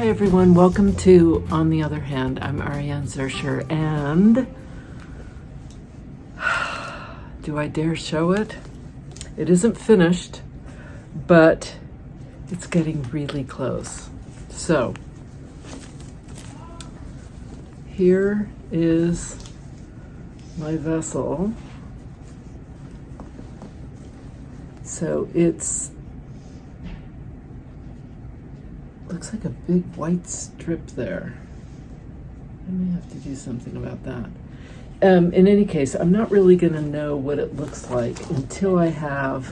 Hi everyone, welcome to On the Other Hand. I'm Ariane Zurcher, and do I dare show it? It isn't finished, but it's getting really close. So here is my vessel. So it's looks like a big white strip there. I may have to do something about that. In any case, I'm not really going to know what it looks like until I have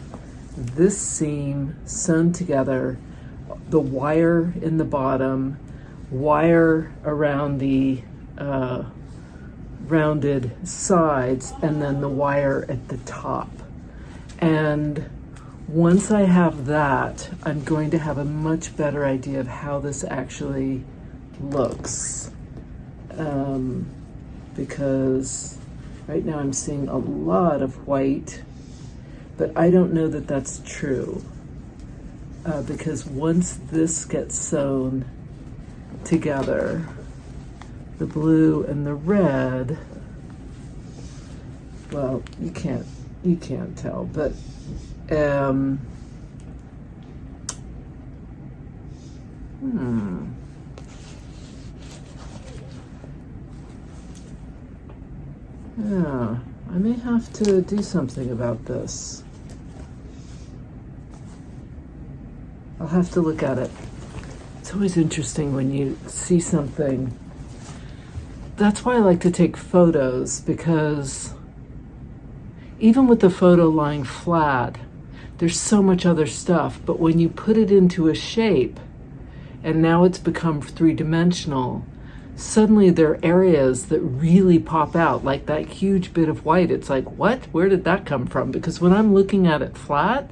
this seam sewn together, the wire in the bottom, wire around the rounded sides, and then the wire at the top. And once I have that, I'm going to have a much better idea of how this actually looks. Because right now I'm seeing a lot of white, but I don't know that that's true. Because once this gets sewn together, the blue and the red, well, you can't tell, but yeah, I may have to do something about this. I'll have to look at it. It's always interesting when you see something. That's why I like to take photos, because even with the photo lying flat, there's so much other stuff, but when you put it into a shape and now it's become three-dimensional, suddenly there are areas that really pop out, like that huge bit of white. It's like, what? Where did that come from? Because when I'm looking at it flat,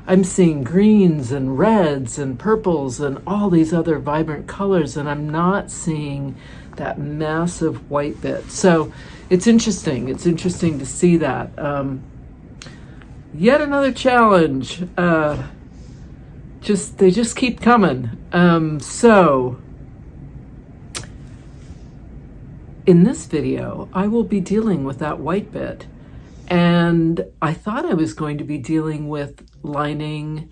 I'm seeing greens and reds and purples and all these other vibrant colors, and I'm not seeing that massive white bit. So it's interesting. It's interesting to see that. Yet another challenge. They just keep coming. So in this video, I will be dealing with that white bit. And I thought I was going to be dealing with lining,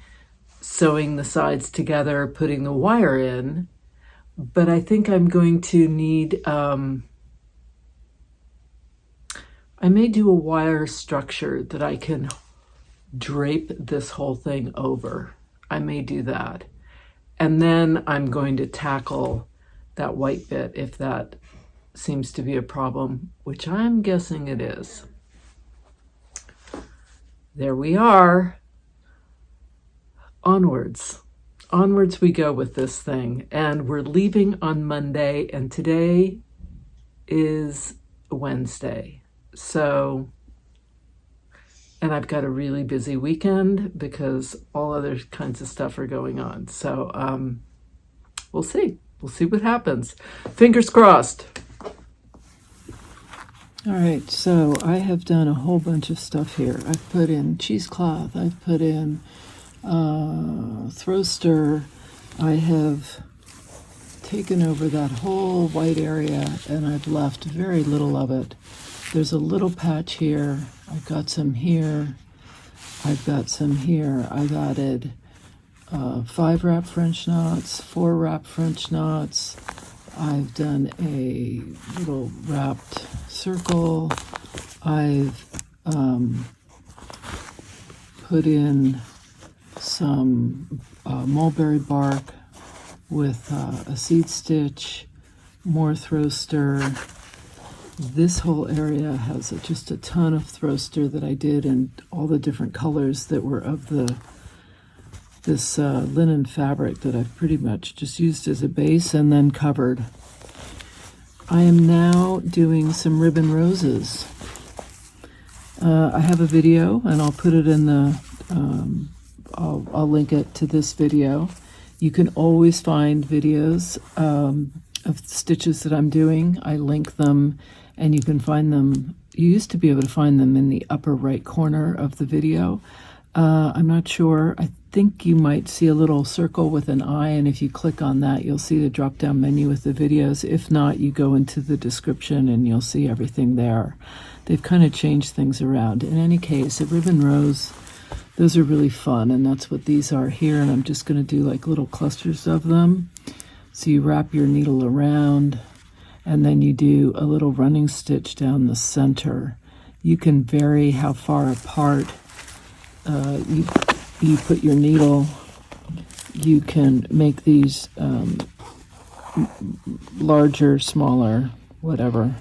sewing the sides together, putting the wire in, but I think I'm going to need, I may do a wire structure that I can drape this whole thing over. I may do that. And then I'm going to tackle that white bit if that seems to be a problem, which I'm guessing it is. There we are. Onwards we go with this thing. And we're leaving on Monday, and today is Wednesday. So, and I've got a really busy weekend because all other kinds of stuff are going on. So we'll see. We'll see what happens. Fingers crossed. All right, so I have done a whole bunch of stuff here. I've put in cheesecloth. I've put in throw-stir. I have taken over that whole white area, and I've left very little of it. There's a little patch here. I've got some here. I've got some here. I've added 5 wrap French knots, 4 wrap French knots. I've done a little wrapped circle. I've put in some mulberry bark with a seed stitch, more throw-stir. This whole area has just a ton of throw-stir that I did in all the different colors that were of this linen fabric that I've pretty much just used as a base and then covered. I am now doing some ribbon roses. I have a video, and I'll put it in the, I'll link it to this video. You can always find videos of stitches that I'm doing. I link them, and you can find them. You used to be able to find them in the upper right corner of the video. I'm not sure. I think you might see a little circle with an eye, and if you click on that, you'll see the drop-down menu with the videos. If not, you go into the description and you'll see everything there. They've kind of changed things around. In any case, a ribbon rose, those are really fun, and that's what these are here, and I'm just going to do like little clusters of them. So you wrap your needle around, and then you do a little running stitch down the center. You can vary how far apart you put your needle. You can make these larger, smaller, whatever.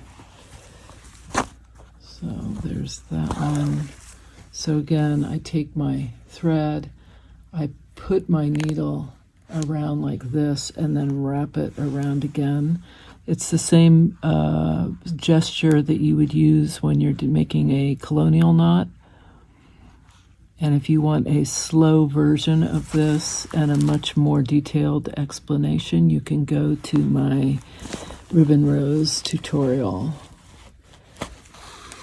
So there's that one. So again, I take my thread, I put my needle around like this, and then wrap it around again. It's the same gesture that you would use when you're making a colonial knot. And if you want a slow version of this and a much more detailed explanation, you can go to my ribbon rose tutorial.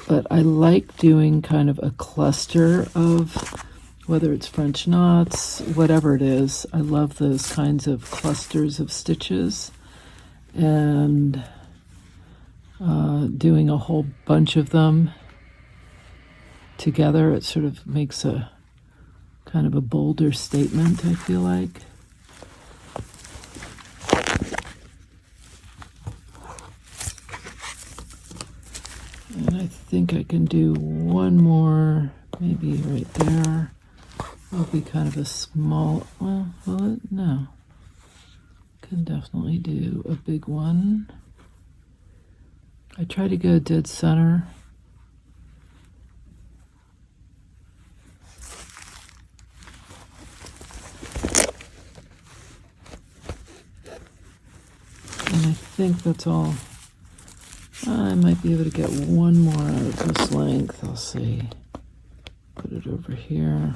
But I like doing kind of a cluster of, whether it's French knots, whatever it is. I love those kinds of clusters of stitches. And doing a whole bunch of them together, it sort of makes a kind of a bolder statement, I feel like. And I think I can do one more, maybe right there. It'll be kind of a small, well, will it? No. Can definitely do a big one. I try to go dead center. And I think that's all. I might be able to get one more out of this length. I'll see. Put it over here.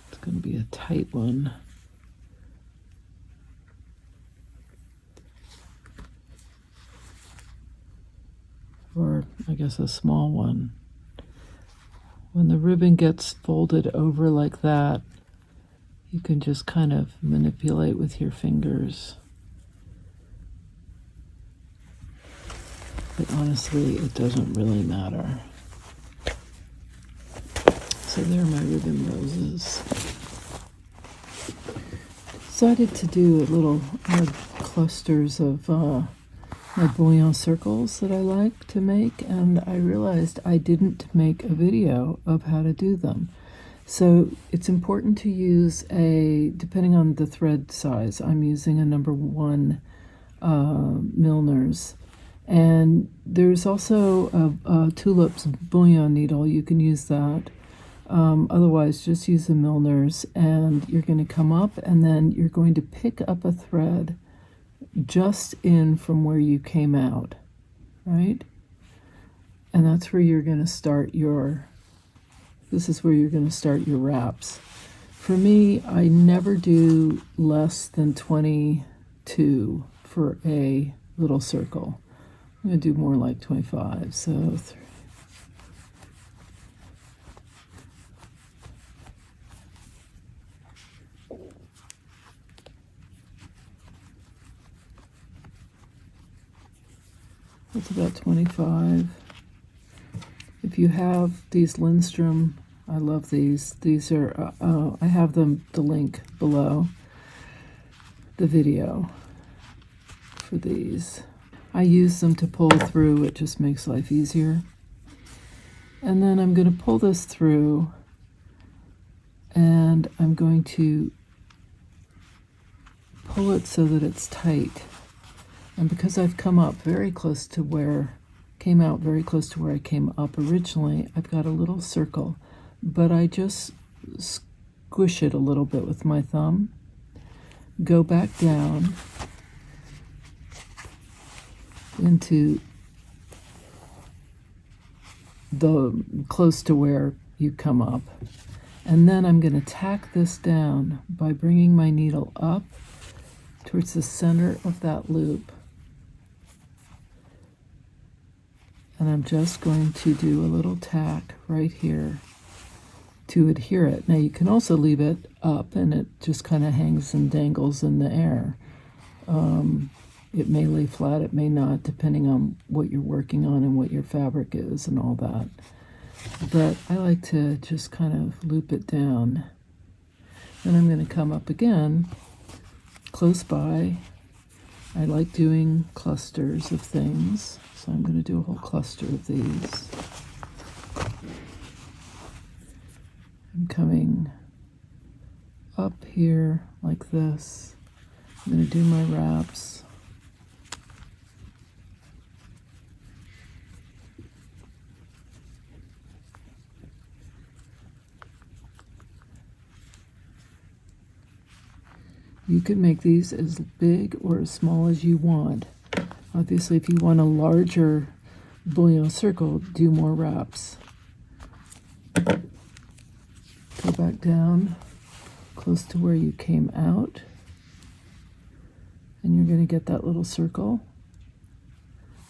It's going to be a tight one. Or I guess a small one. When the ribbon gets folded over like that, you can just kind of manipulate with your fingers. But honestly, it doesn't really matter. So there are my ribbon roses. Decided to do little clusters of my Bullion circles that I like to make, and I realized I didn't make a video of how to do them. So it's important to use depending on the thread size, I'm using a number 1 Milner's. And there's also a Tulip's bullion needle. You can use that. Otherwise, just use a Milner's, and you're going to come up, and then you're going to pick up a thread just in from where you came out, right? And that's where you're going to start this is where you're going to start your wraps. For me, I never do less than 22 for a little circle. I'm going to do more like 25, so that's about 25. If you have these Lindstrom, I love these. These are, I have the link below the video for these. I use them to pull through. It just makes life easier. And then I'm going to pull this through, and I'm going to pull it so that it's tight. And because I've come up very close to came out very close to where I came up originally, I've got a little circle, but I just squish it a little bit with my thumb, go back down into the close to where you come up, and then I'm going to tack this down by bringing my needle up towards the center of that loop. And I'm just going to do a little tack right here to adhere it. Now you can also leave it up and it just kind of hangs and dangles in the air. It may lay flat, it may not, depending on what you're working on and what your fabric is and all that. But I like to just kind of loop it down. Then I'm going to come up again, close by. I like doing clusters of things, so I'm going to do a whole cluster of these. I'm coming up here like this. I'm going to do my wraps. You can make these as big or as small as you want. Obviously, if you want a larger bullion circle, do more wraps. Go back down close to where you came out, and you're going to get that little circle,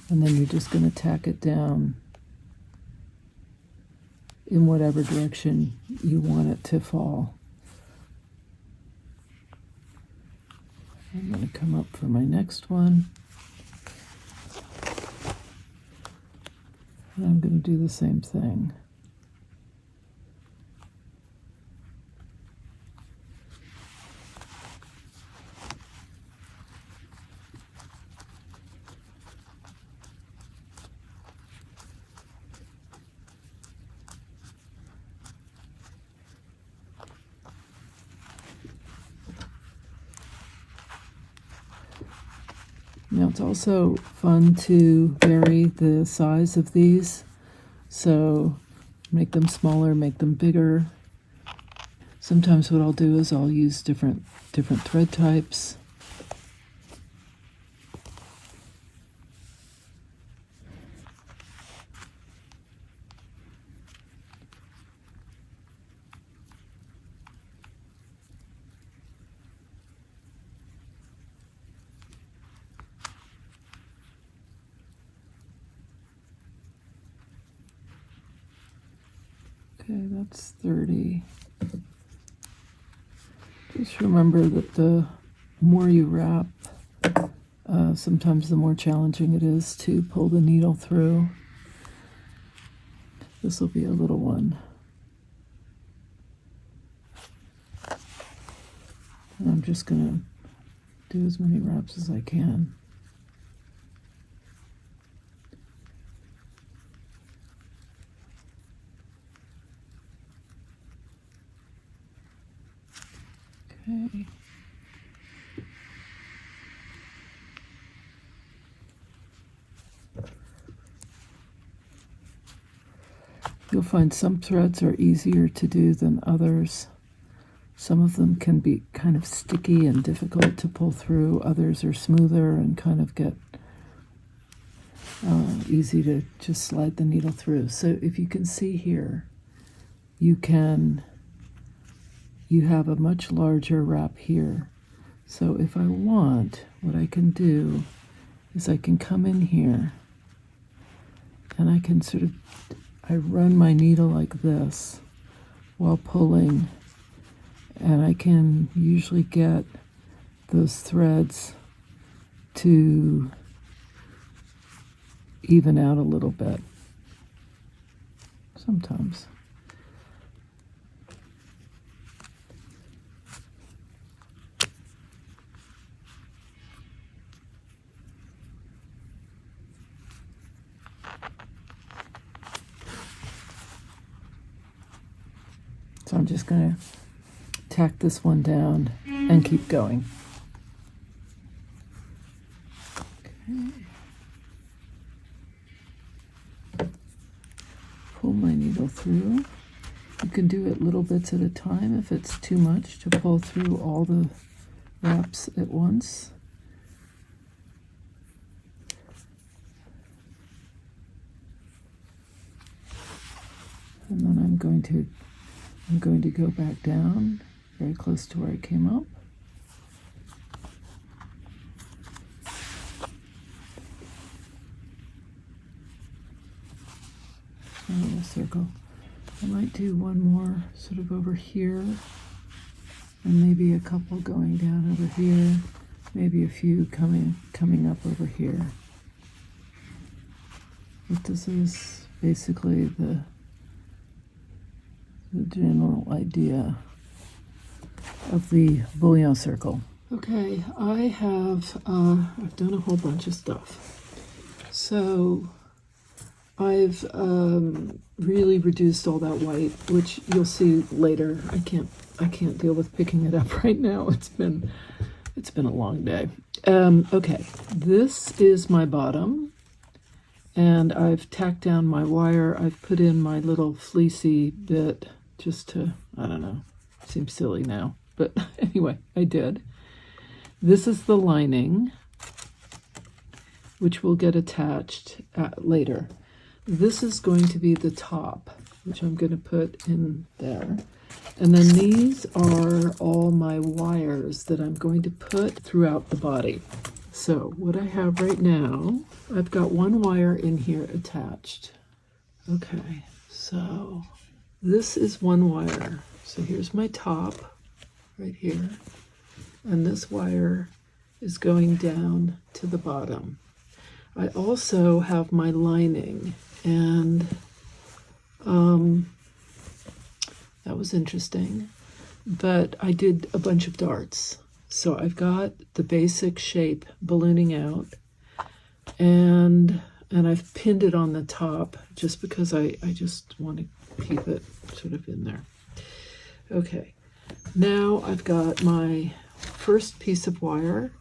and then you're just going to tack it down in whatever direction you want it to fall. I'm going to come up for my next one. And I'm going to do the same thing. Now it's also fun to vary the size of these, so make them smaller, make them bigger. Sometimes what I'll do is I'll use different thread types. Okay, that's 30. Just remember that the more you wrap, sometimes the more challenging it is to pull the needle through. This will be a little one. And I'm just going to do as many wraps as I can. Okay. You'll find some threads are easier to do than others. Some of them can be kind of sticky and difficult to pull through. Others are smoother and kind of get easy to just slide the needle through. So if you can see here, you have a much larger wrap here. So if I want, what I can do is I can come in here and I can I run my needle like this while pulling, and I can usually get those threads to even out a little bit sometimes. So I'm just going to tack this one down and keep going. Okay. Pull my needle through. You can do it little bits at a time if it's too much to pull through all the wraps at once. And then I'm going to go back down very close to where I came up. a circle. I might do one more sort of over here, and maybe a couple going down over here, maybe a few coming up over here. But this is basically the general idea of the Bullion Circle. Okay, I've done a whole bunch of stuff. So I've really reduced all that white, which you'll see later. I can't deal with picking it up right now. It's been a long day. Okay, this is my bottom, and I've tacked down my wire. I've put in my little fleecy bit just to, I don't know, seems silly now, but anyway, I did. This is the lining, which will get attached later. This is going to be the top, which I'm going to put in there. And then these are all my wires that I'm going to put throughout the body. So what I have right now, I've got one wire in here attached. Okay, so this is one wire. So here's my top right here. And this wire is going down to the bottom. I also have my lining, and that was interesting, but I did a bunch of darts. So I've got the basic shape ballooning out, and I've pinned it on the top just because I just want to keep it sort of in there. Okay, now I've got my first piece of wire,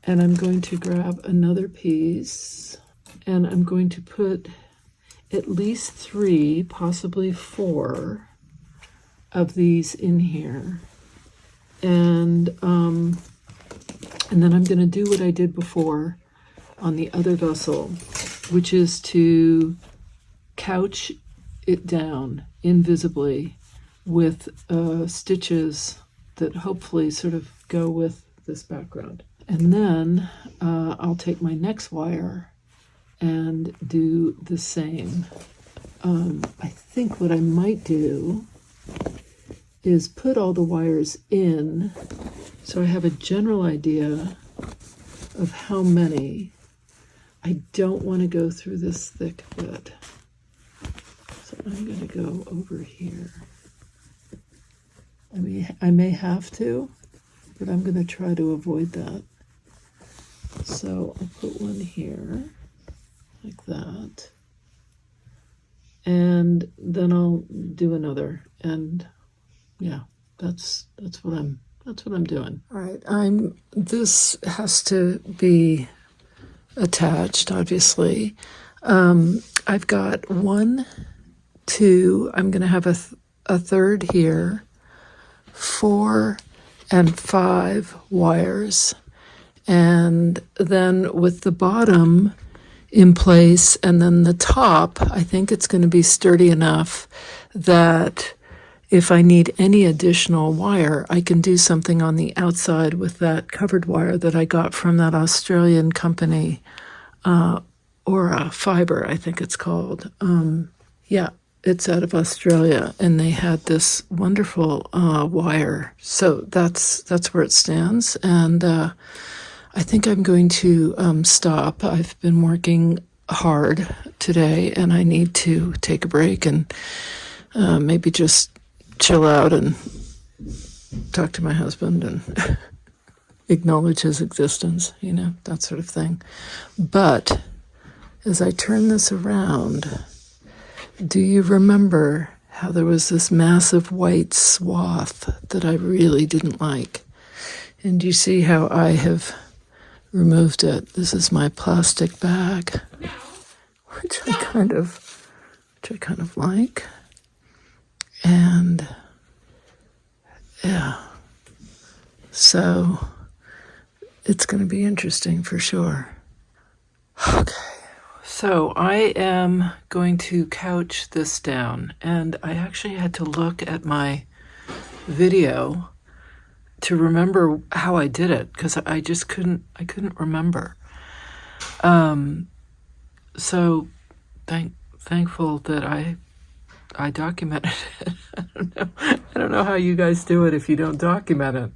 and I'm going to grab another piece, and I'm going to put at least 3, possibly 4 of these in here. And then I'm going to do what I did before on the other vessel, which is to couch it down invisibly with stitches that hopefully sort of go with this background. And then I'll take my next wire and do the same. I think what I might do is put all the wires in so I have a general idea of how many. I don't want to go through this thick bit. So I'm going to go over here. I may have to, but I'm going to try to avoid that. So I'll put one here, like that. And then I'll do another. And yeah, that's what I'm doing. All right, this has to be attached, obviously. I've got 1, 2, I'm going to have a third here, 4 and 5 wires. And then with the bottom in place and then the top, I think it's going to be sturdy enough that if I need any additional wire, I can do something on the outside with that covered wire that I got from that Australian company, Aura Fiber, I think it's called. Yeah, it's out of Australia, and they had this wonderful wire. So that's where it stands, and I think I'm going to stop. I've been working hard today, and I need to take a break and maybe just chill out and talk to my husband and acknowledge his existence, that sort of thing. But as I turn this around, do you remember how there was this massive white swath that I really didn't like? And you see how I have removed it? This is my plastic bag, which I kind of like. And yeah, so it's going to be interesting for sure. Okay, so I am going to couch this down, and I actually had to look at my video to remember how I did it, because I just couldn't thankful that I documented it. I don't know how you guys do it if you don't document it.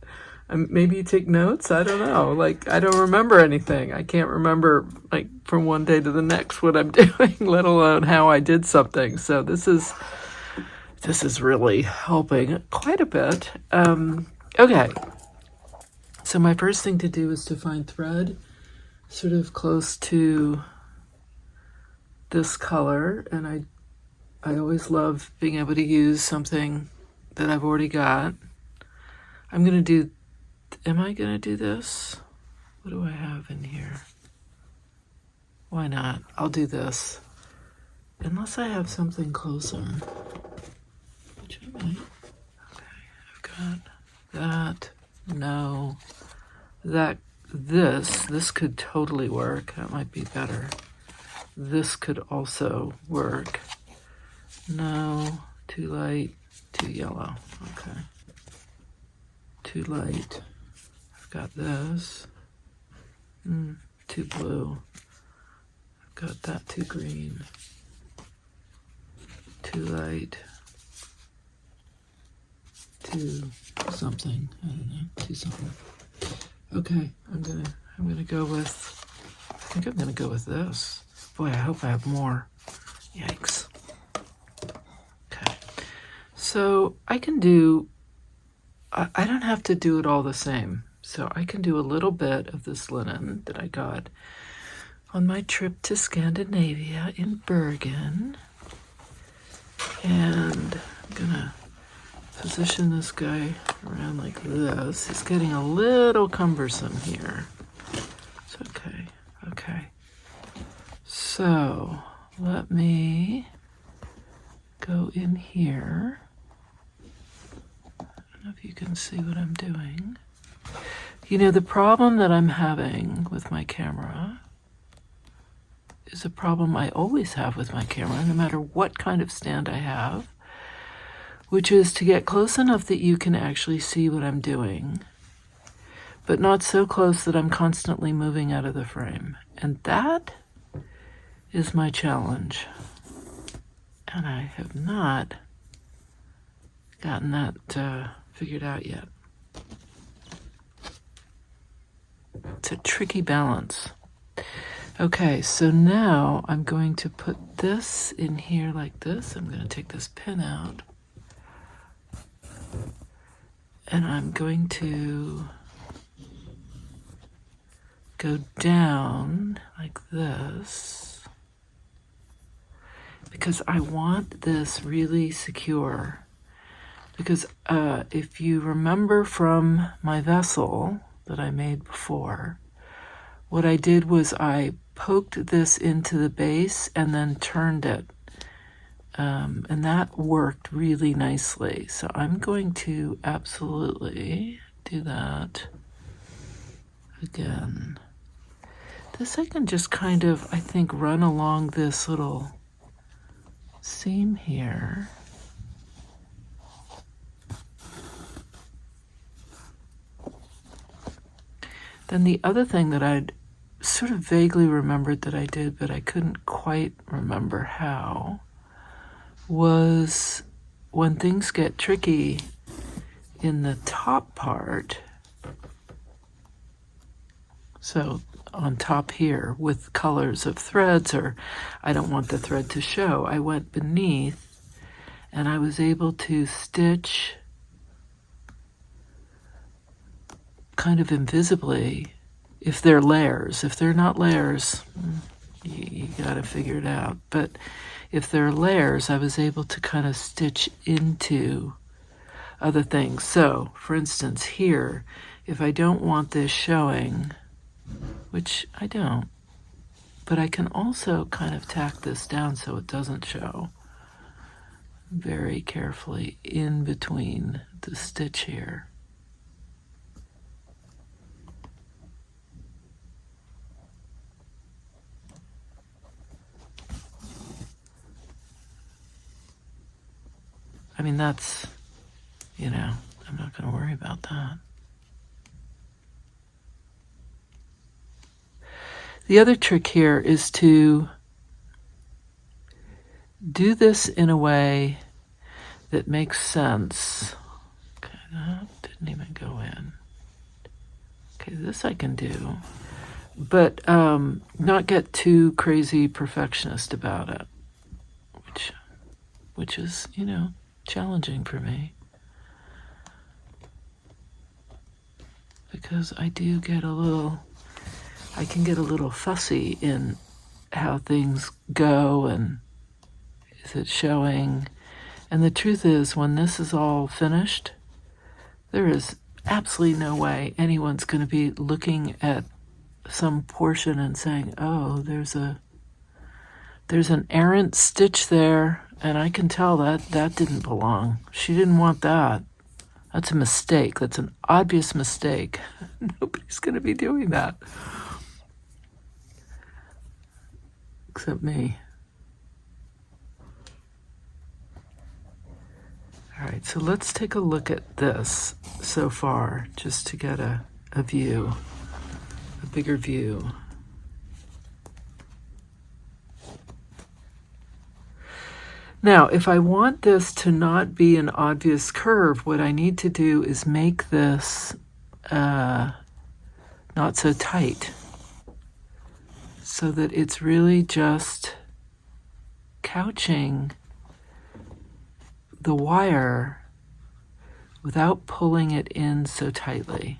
Maybe you take notes. I don't know. Like, I don't remember anything. I can't remember, like, from one day to the next what I'm doing, let alone how I did something. So this is really helping quite a bit. Okay. So my first thing to do is to find thread sort of close to this color, and I always love being able to use something that I've already got. Am I going to do this? What do I have in here? Why not? I'll do this. Unless I have something closer. Which I might. Okay, I've got that. No. This could totally work. That might be better. This could also work. No, too light, too yellow. Okay. Too light. I've got this. Too blue. I've got that too green. Too light. Too something. I don't know. Too something. Okay, I'm gonna go with, I think I'm gonna go with this. Boy, I hope I have more. Yikes. Okay. So I can do, I don't have to do it all the same. So I can do a little bit of this linen that I got on my trip to Scandinavia in Bergen. And I'm gonna position this guy around like this. He's getting a little cumbersome here. It's okay. Okay. So let me go in here. I don't know if you can see what I'm doing. You know, the problem that I'm having with my camera is a problem I always have with my camera, no matter what kind of stand I have, which is to get close enough that you can actually see what I'm doing, but not so close that I'm constantly moving out of the frame. And that is my challenge. And I have not gotten that figured out yet. It's a tricky balance. Okay, so now I'm going to put this in here like this. I'm going to take this pin out. And I'm going to go down like this because I want this really secure. Because if you remember from my vessel that I made before, what I did was I poked this into the base and then turned it. And that worked really nicely. So I'm going to absolutely do that again. This I can just kind of, I think, run along this little seam here. Then the other thing that I'd sort of vaguely remembered that I did, but I couldn't quite remember how, was when things get tricky in the top part, so on top here with colors of threads, or I don't want the thread to show, I went beneath and I was able to stitch kind of invisibly if they're layers. If they're not layers, you gotta figure it out. But if they're layers, I was able to kind of stitch into other things. So, for instance, here, if I don't want this showing, which I don't, but I can also kind of tack this down so it doesn't show very carefully in between the stitch here. I mean, that's, you know, I'm not going to worry about that. The other trick here is to do this in a way that makes sense. Okay, that didn't even go in. Okay, this I can do, but not get too crazy perfectionist about it, which is, challenging for me. Because I can get a little fussy in how things go and is it showing. And the truth is, when this is all finished, there is absolutely no way anyone's going to be looking at some portion and saying, oh, there's an errant stitch there, and I can tell that didn't belong. She didn't want that. That's a mistake. That's an obvious mistake. Nobody's going to be doing that. Except me. All right, so let's take a look at this so far, just to get a view, a bigger view. Now, if I want this to not be an obvious curve, what I need to do is make this not so tight, so that it's really just couching the wire without pulling it in so tightly.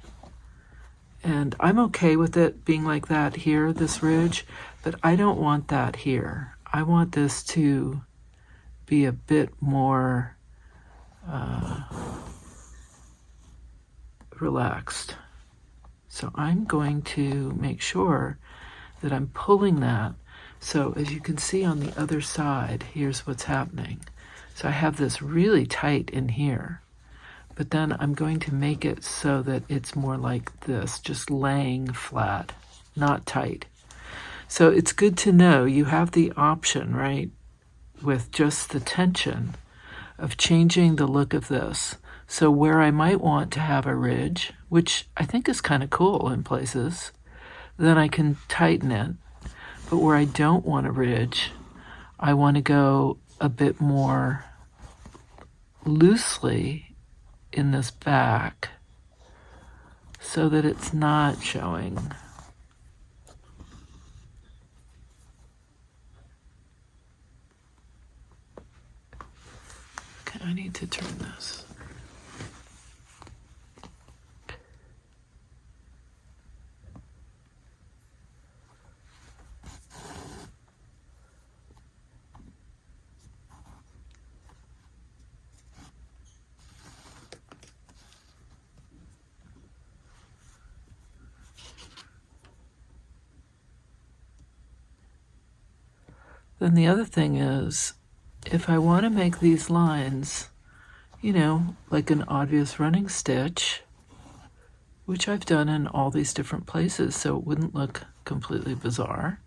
And I'm okay with it being like that here, this ridge, but I don't want that here. I want this to be a bit more relaxed. So I'm going to make sure that I'm pulling that. So as you can see on the other side, here's what's happening. So I have this really tight in here, but then I'm going to make it so that it's more like this, just laying flat, not tight. So it's good to know you have the option, right, with just the tension of changing the look of this. So where I might want to have a ridge, which I think is kind of cool in places, then I can tighten it. But where I don't want a ridge, I want to go a bit more loosely in this back so that it's not showing. Okay, I need to turn this. Then the other thing is, if I want to make these lines, like an obvious running stitch, which I've done in all these different places so it wouldn't look completely bizarre,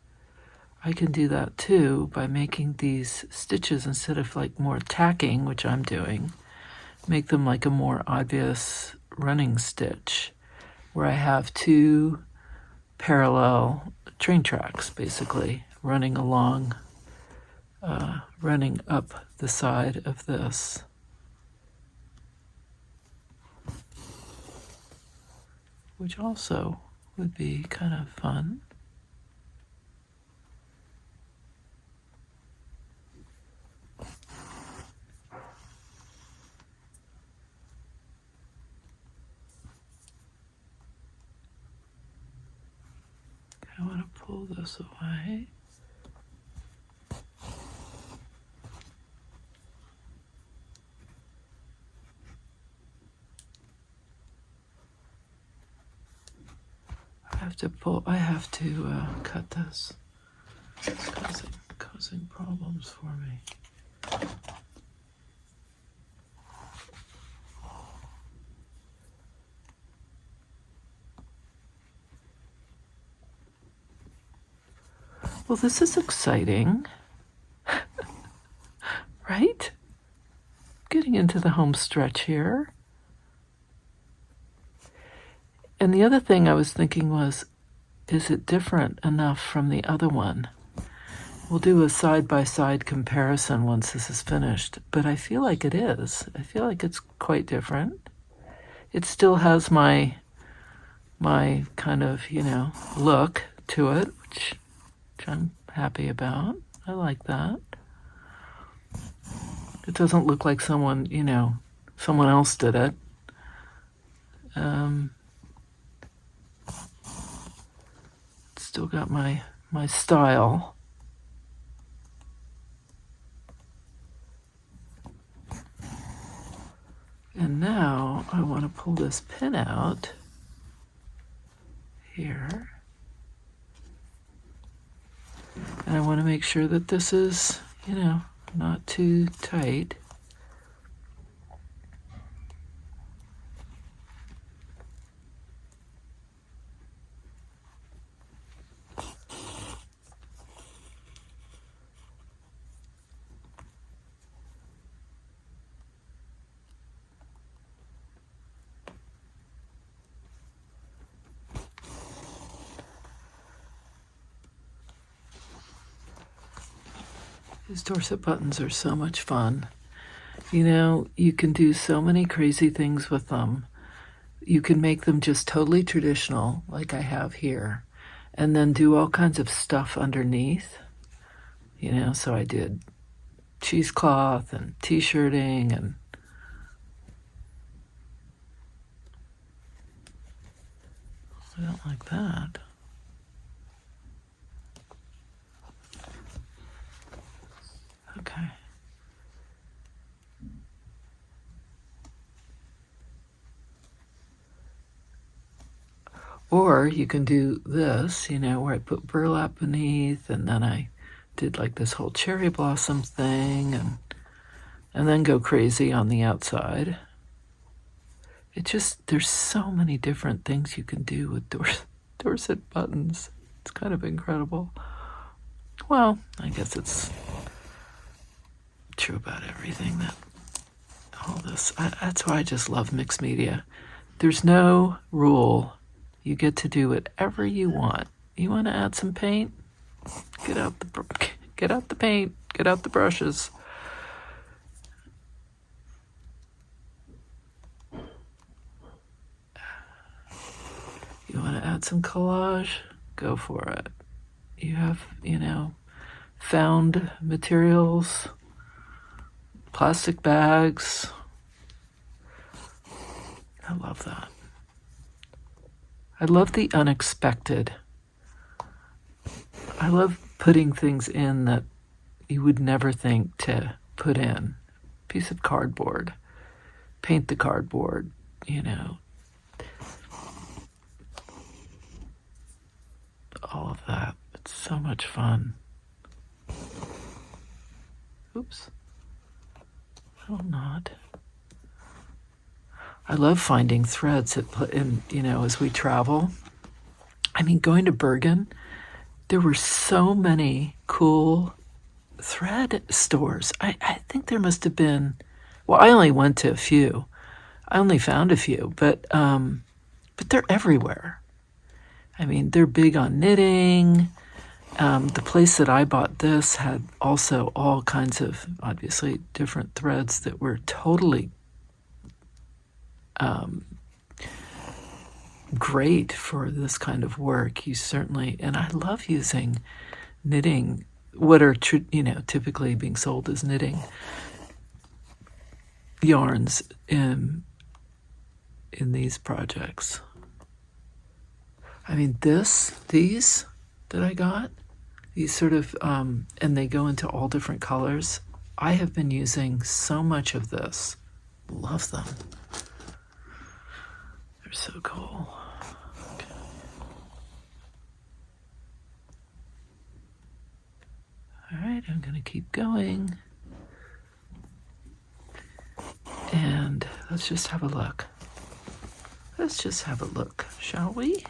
I can do that too by making these stitches, instead of like more tacking, which I'm doing, make them like a more obvious running stitch where I have two parallel train tracks basically running along, running up the side of this. Which also would be kind of fun. I want to pull this away. I have to cut this. It's causing problems for me. Well, this is exciting, right? Getting into the home stretch here. And the other thing I was thinking was, is it different enough from the other one? We'll do a side-by-side comparison once this is finished, but I feel like it is. I feel like it's quite different. It still has my kind of, look to it, which I'm happy about. I like that. It doesn't look like someone else did it. Still got my style. And now I want to pull this pin out here. And I want to make sure that this is, not too tight. These Dorset buttons are so much fun. You can do so many crazy things with them. You can make them just totally traditional, like I have here, and then do all kinds of stuff underneath. So I did cheesecloth and t-shirting and I don't like that. Okay. Or you can do this, where I put burlap beneath, and then I did like this whole cherry blossom thing, and then go crazy on the outside. There's so many different things you can do with Dorset buttons. It's kind of incredible. Well, I guess it's true about everything, that all this. That's why I just love mixed media. There's no rule. You get to do whatever you want. You want to add some paint? Get out the paint. Get out the brushes. You want to add some collage? Go for it. You have, found materials, plastic bags. I love that. I love the unexpected. I love putting things in that you would never think to put in. Piece of cardboard. Paint the cardboard, all of that. It's so much fun. Oops. Will not. I love finding threads as we travel. Going to Bergen, there were so many cool thread stores. I think there must have been, well, I only went to a few. I only found a few, but they're everywhere. They're big on knitting. The place that I bought this had also all kinds of, obviously, different threads that were totally great for this kind of work. And I love using knitting, what are typically being sold as knitting yarns in these projects. These that I got, these sort of, and they go into all different colors. I have been using so much of this. Love them. They're so cool. Okay. All right, I'm going to keep going. And let's just have a look. Let's just have a look, shall we?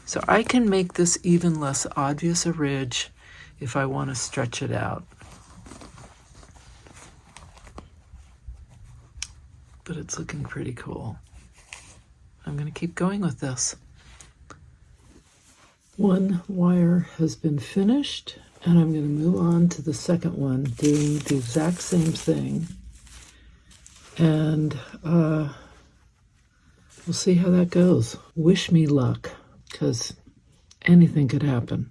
So I can make this even less obvious a ridge if I want to stretch it out. But it's looking pretty cool. I'm going to keep going with this. One wire has been finished, And I'm going to move on to the second one, doing the exact same thing. And we'll see how that goes. Wish me luck, because anything could happen.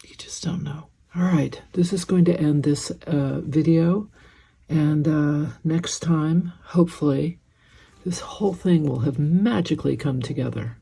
You just don't know. All right, this is going to end this video. And next time, hopefully, this whole thing will have magically come together.